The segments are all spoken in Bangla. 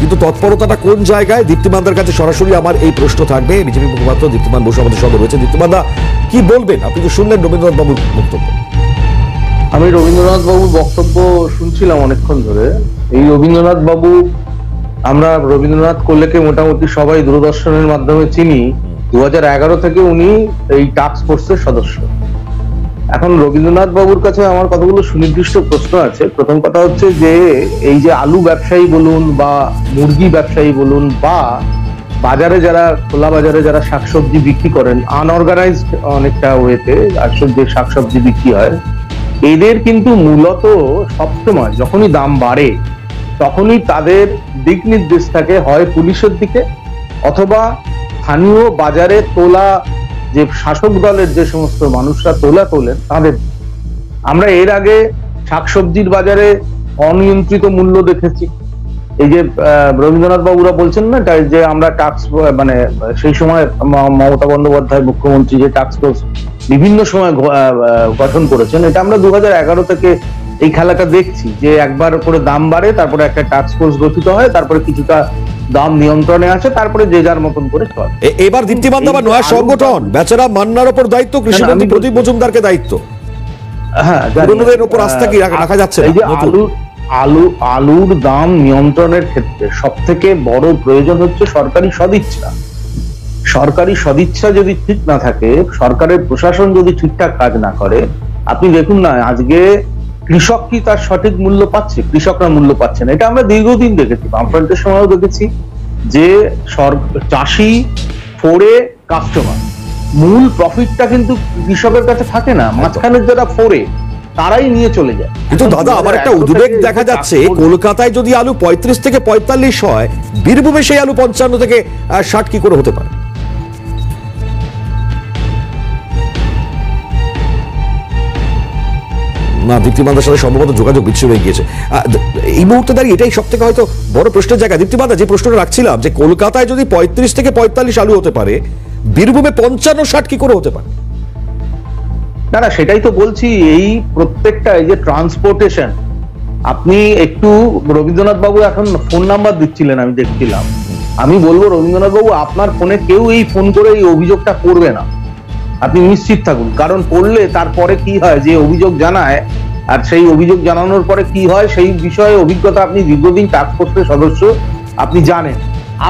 কিন্তু তৎপরতাটা কোন জায়গায়? দীপ্তিমানদার কাছে সরাসরি আমার এই প্রশ্ন থাকবে। বিজেপি মুখপাত্র দীপ্তিমান বসু আমাদের সঙ্গে রয়েছে। দীপ্তিমানদা, কি বলবেন? আপনি তো শুনলেন রবীন্দ্রনাথ বাবুর বক্তব্য। আমি রবীন্দ্রনাথ বাবুর বক্তব্য শুনছিলাম অনেকক্ষণ ধরে। এই রবীন্দ্রনাথ বাবু, আমরা রবীন্দ্রনাথ কোল্লেকে মোটামুটি সবাই দূরদর্শনের মাধ্যমে চিনি। 2011 থেকে উনি এই টাস্ক ফোর্সের সদস্য। এখন রবীন্দ্রনাথ বাবুর কাছে আমার কতগুলো সুনির্দিষ্ট প্রশ্ন আছে। প্রথম কথা হচ্ছে যে এই যে আলু ব্যবসায়ী বলুন বা মুরগি ব্যবসায়ী বলুন বা বাজারে যারা, খোলা বাজারে যারা শাকসবজি বিক্রি করেন আনঅর্গানাইজড অনেকটা ওয়েতে যে শাকসবজি বিক্রি হয়, এদের কিন্তু মূলত সবসময় যখনই দাম বাড়ে তখনই তাদের দিক নির্দেশ থাকে হয় পুলিশের দিকে অথবা স্থানীয় বাজারে তোলা যে শাসক দলের যে সমস্ত মানুষরা তোলেন তাদের। আমরা এর আগে শাকসবজির বাজারে অনিয়ন্ত্রিত মূল্য দেখেছি। এই যে রবীন্দ্রনাথ বাবুরা বলছেন না যে আমরা টাস্ক, মানে সেই সময় মমতা বন্দ্যোপাধ্যায় মুখ্যমন্ত্রী যে টাস্ক ফোর্স বিভিন্ন সময় গঠন করেছেন, এটা আমরা 2011 থেকে এই খেলাটা দেখছি যে একবার করে দাম বাড়ে, তারপরে একটা টাস্ক ফোর্স গঠিত হয়, তারপরে কিছুটা দাম নিয়ন্ত্রণে আসে, তারপরে যে যার মতন করে চলে। এবার দীপ্তিমানদা বা নয়া সংগঠন বেচারা মান্নার উপর দায়িত্ব, কৃষিমন্ত্রী প্রদীপ মজুমদারকে দায়িত্ব। হ্যাঁ, পুরনোদের উপর আস্থা কি রাখা যাচ্ছে? এই যে আলুর দাম নিয়ন্ত্রণের ক্ষেত্রে সব থেকে বড় প্রয়োজন হচ্ছে সরকারি সদিচ্ছা। সরকারি সদিচ্ছা যদি ঠিক না থাকে, সরকারের প্রশাসন যদি ঠিকঠাক কাজ না করে, আপনি দেখুন না আজকে কৃষক কি তার সঠিক মূল্য পাচ্ছে? কৃষকরা মূল্য পাচ্ছে না। এটা আমরা দীর্ঘদিন দেখেছি, বামফ্রন্টের সময়ও দেখেছি যে চাষি ফোরে কাস্টমার, মূল প্রফিটটা কিন্তু কৃষকের কাছে থাকে না, মাঝখানের যারা ফোরে তারাই নিয়ে চলে যায়। কিন্তু দাদা, আমার একটা উদ্বেগ দেখা যাচ্ছে, কলকাতায় যদি আলু 35 থেকে 45 হয়, বীরভূমে সেই আলু 55 থেকে 60 কি করে হতে পারে? না, দীপ্তিমানদার সাথে সম্ভবত যোগাযোগ বিচ্ছিন্ন হয়ে গিয়েছে এই মুহূর্তে দাঁড়িয়ে। এটাই সব থেকে হয়তো বড় প্রশ্নের জায়গা। দীপ্তিমানদা, যে প্রশ্নটা রাখছিলাম যে কলকাতায় যদি 35 থেকে 45 আলু হতে পারে, বীরভূমে 55-60 কি করে হতে পারে? না, সেটাই তো বলছি। এই প্রত্যেকটা এই যে ট্রান্সপোর্টেশন, আপনি একটু রবীন্দ্রনাথ বাবু এখন ফোন নাম্বার দিচ্ছিলেন, আমি দেখছিলাম। আমি বলবো রবীন্দ্রনাথ বাবু, আপনার ফোনে কেউ এই ফোন করে এই অভিযোগটা করবে না, আপনি নিশ্চিত থাকুন। কারণ করলে তারপরে কি হয়, যে অভিযোগ জানায় আর সেই অভিযোগ জানানোর পরে কি হয় সেই বিষয়ে অভিজ্ঞতা, আপনি দীর্ঘদিন টাস্ক ফোর্সের সদস্য, আপনি জানেন।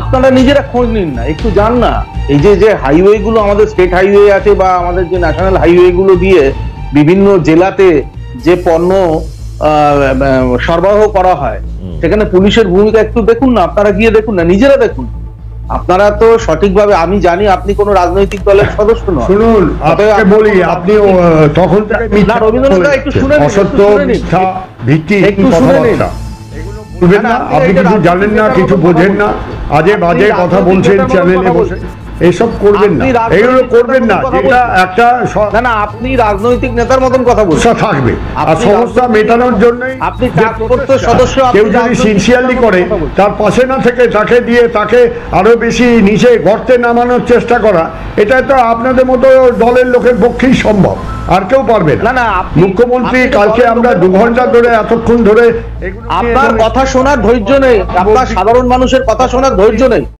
আপনারা নিজেরা খোঁজ নিন না, একটু যান না। এই যে হাইওয়ে গুলো আমাদের স্টেট হাইওয়ে আছে বা আমাদের যে ন্যাশনাল হাইওয়ে গুলো দিয়ে বিভিন্ন জেলাতে যে পণ্য সরবরাহ করা হয়, সেখানে পুলিশের ভূমিকা একটু দেখুন না, আপনারা গিয়ে দেখুন না, নিজেরা দেখুন। আপনারা তো সঠিকভাবে, আমি জানি আপনি কোন রাজনৈতিক দলের সদস্য নন। শুনুন, আপনাকে বলি, আপনি তখন থেকে না, রবীন্দ্রনাথ একটু শুনে নিন, অসত্য মিথ্যা ভিত্তিহীন কথাবার্তা এগুলো বলবেন না। আপনি কিছু জানেন না, কিছু বোঝেন না, আজে বাজে কথা বলছেন চ্যানেলে বসে, এসব করবেন না, এগুলো করবেন না। যেটা একটা না, আপনি রাজনৈতিক নেতার মতন কথা বলছেন থাকবে, আর সমস্যা মেটানোর জন্যই আপনি টাস্ক ফোর্সের সদস্য, কেউ যদি সিনসিয়ারলি করে, তার পাশে না থেকে তাকে দিয়ে তাকে আরো বেশি নিচে গর্তে নামানোর চেষ্টা করা, এটা তো আপনাদের মতো দলের লোকের পক্ষেই সম্ভব, আর কেউ পারবে না। মুখ্যমন্ত্রী কালকে আমরা 2 ঘন্টা ধরে এতক্ষণ ধরে আপনার কথা শোনার ধৈর্য নেই, আপনার সাধারণ মানুষের কথা শোনার ধৈর্য নেই।